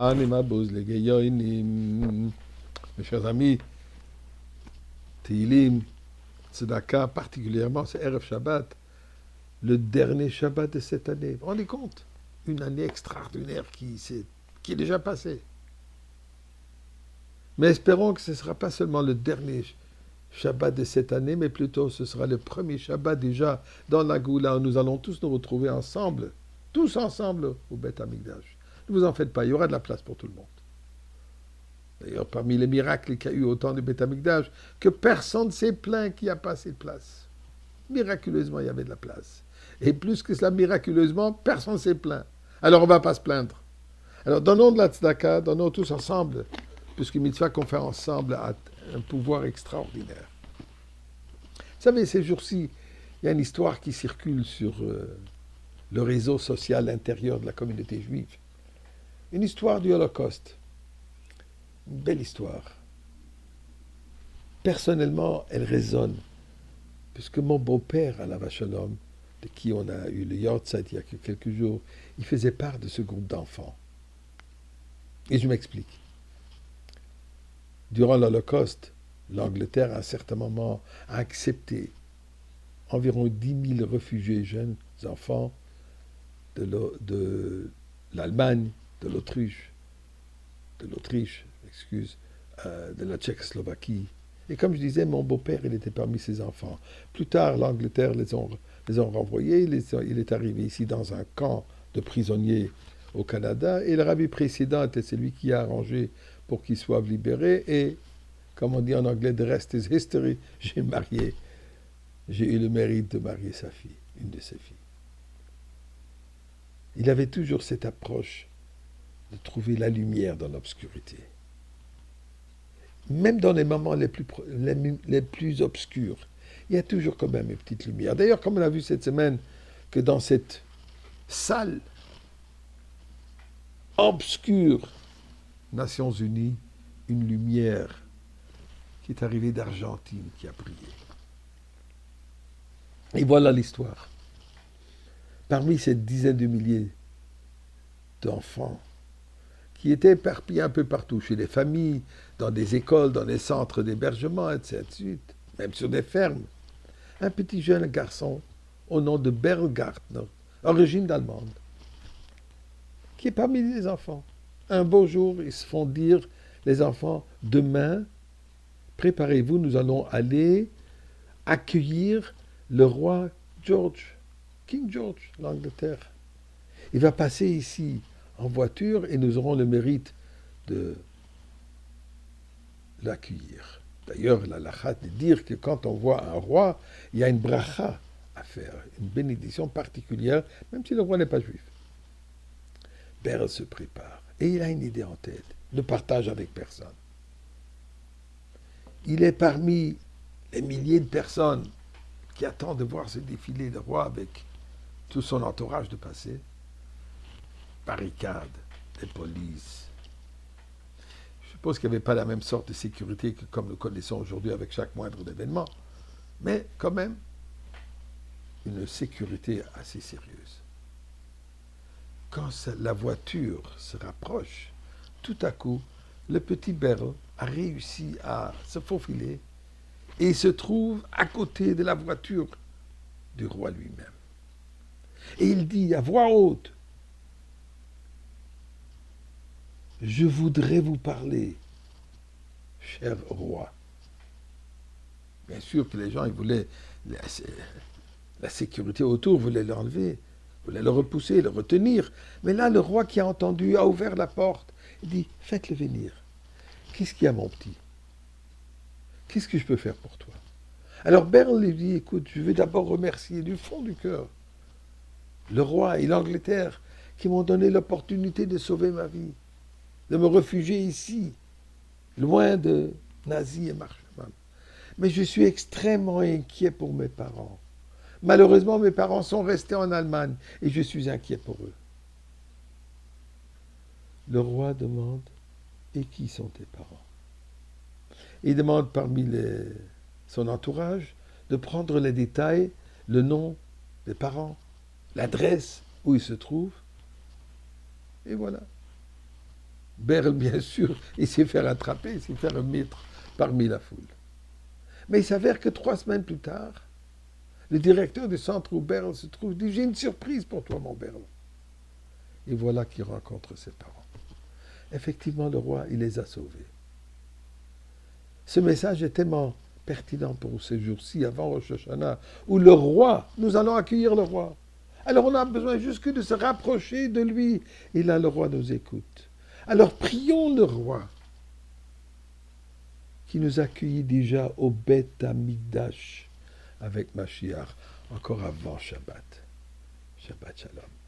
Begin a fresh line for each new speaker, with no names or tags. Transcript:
Anima buz legeyonim. Mes chers amis, Tehillim, Tzedaka, particulièrement, c'est Erev Shabbat, le dernier Shabbat de cette année. Vous vous rendez compte? Une année extraordinaire qui est déjà passée. Mais espérons que ce ne sera pas seulement le dernier Shabbat de cette année, mais plutôt ce sera le premier Shabbat déjà dans la Goula, où nous allons tous nous retrouver ensemble, tous ensemble au Beth Amikdash. Ne vous en faites pas, il y aura de la place pour tout le monde. D'ailleurs, parmi les miracles qu'il y a eu au temps du Beth Amikdash, que personne ne s'est plaint qu'il n'y a pas assez de place. Miraculeusement, il y avait de la place. Et plus que cela, miraculeusement, personne ne s'est plaint. Alors on ne va pas se plaindre. Alors donnons de la tzedaka, donnons tous ensemble, puisque mitzvah qu'on fait ensemble a un pouvoir extraordinaire. Vous savez, ces jours-ci, il y a une histoire qui circule sur le réseau social intérieur de la communauté juive. Une histoire du Holocauste. Une belle histoire. Personnellement, elle résonne, puisque mon beau-père, Alav Shalom, de qui on a eu le Yortzeit il y a quelques jours, il faisait part de ce groupe d'enfants. Et je m'explique. Durant l'Holocauste, l'Angleterre, à un certain moment, a accepté environ 10 000 réfugiés jeunes enfants de l'Allemagne, de l'Autriche, de la Tchécoslovaquie. Et comme je disais, mon beau-père, il était parmi ces enfants. Plus tard, l'Angleterre les ont renvoyés. Il est arrivé ici dans un camp de prisonniers au Canada. Et le rabbi précédent était celui qui a arrangé pour qu'ils soient libérés. Et, comme on dit en anglais, the rest is history, j'ai eu le mérite de marier sa fille, une de ses filles. Il avait toujours cette approche de trouver la lumière dans l'obscurité. Même dans les moments les plus obscurs, il y a toujours quand même une petite lumière. D'ailleurs, comme on a vu cette semaine, que dans cette salle obscure, Nations Unies, une lumière qui est arrivée d'Argentine, qui a brillé. Et voilà l'histoire. Parmi ces dizaines de milliers d'enfants qui étaient éparpillés un peu partout, chez les familles, dans des écoles, dans des centres d'hébergement, etc., même sur des fermes, un petit jeune garçon au nom de Berlgartner, origine allemande, qui est parmi les enfants. Un beau jour, ils se font dire, les enfants, demain, préparez-vous, nous allons aller accueillir le roi George, King George, l'Angleterre. Il va passer ici en voiture et nous aurons le mérite de l'accueillir. D'ailleurs, la halakha de dire que quand on voit un roi, il y a une bracha à faire, une bénédiction particulière, même si le roi n'est pas juif. Berl se prépare et il a une idée en tête, ne partage avec personne. Il est parmi les milliers de personnes qui attendent de voir ce défilé de roi avec tout son entourage de passé. Barricades, des polices. Je suppose qu'il n'y avait pas la même sorte de sécurité que comme nous connaissons aujourd'hui avec chaque moindre événement, mais quand même une sécurité assez sérieuse. Quand la voiture se rapproche, tout à coup, le petit Berl a réussi à se faufiler et il se trouve à côté de la voiture du roi lui-même. Et il dit à voix haute, « Je voudrais vous parler, cher roi. » Bien sûr que les gens, ils voulaient la sécurité autour, voulaient l'enlever, voulaient le repousser, le retenir. Mais là, le roi qui a entendu a ouvert la porte. Il dit, faites-le venir. Qu'est-ce qu'il y a, mon petit? Qu'est-ce que je peux faire pour toi? Alors Berl lui dit, écoute, je vais d'abord remercier du fond du cœur le roi et l'Angleterre qui m'ont donné l'opportunité de sauver ma vie, de me réfugier ici, loin de nazis et marchemans. Mais je suis extrêmement inquiet pour mes parents. Malheureusement, mes parents sont restés en Allemagne et je suis inquiet pour eux. Le roi demande, et qui sont tes parents? Il demande parmi son entourage de prendre les détails, le nom des parents, l'adresse où ils se trouvent. Et voilà. Berl, bien sûr, il s'est fait rattraper, il s'est fait remettre parmi la foule. Mais il s'avère que 3 semaines plus tard, le directeur du centre où Berl se trouve dit « J'ai une surprise pour toi, mon Berl. » Et voilà qu'il rencontre ses parents. Effectivement, le roi, il les a sauvés. Ce message est tellement pertinent pour ces jours-ci, avant Rosh Hashanah, où le roi, nous allons accueillir le roi. Alors on a besoin juste que de se rapprocher de lui. Et là, le roi nous écoute. Alors prions le roi, qui nous accueillit déjà au Beth Amikdash avec Mashiach, encore avant Shabbat. Shabbat Shalom.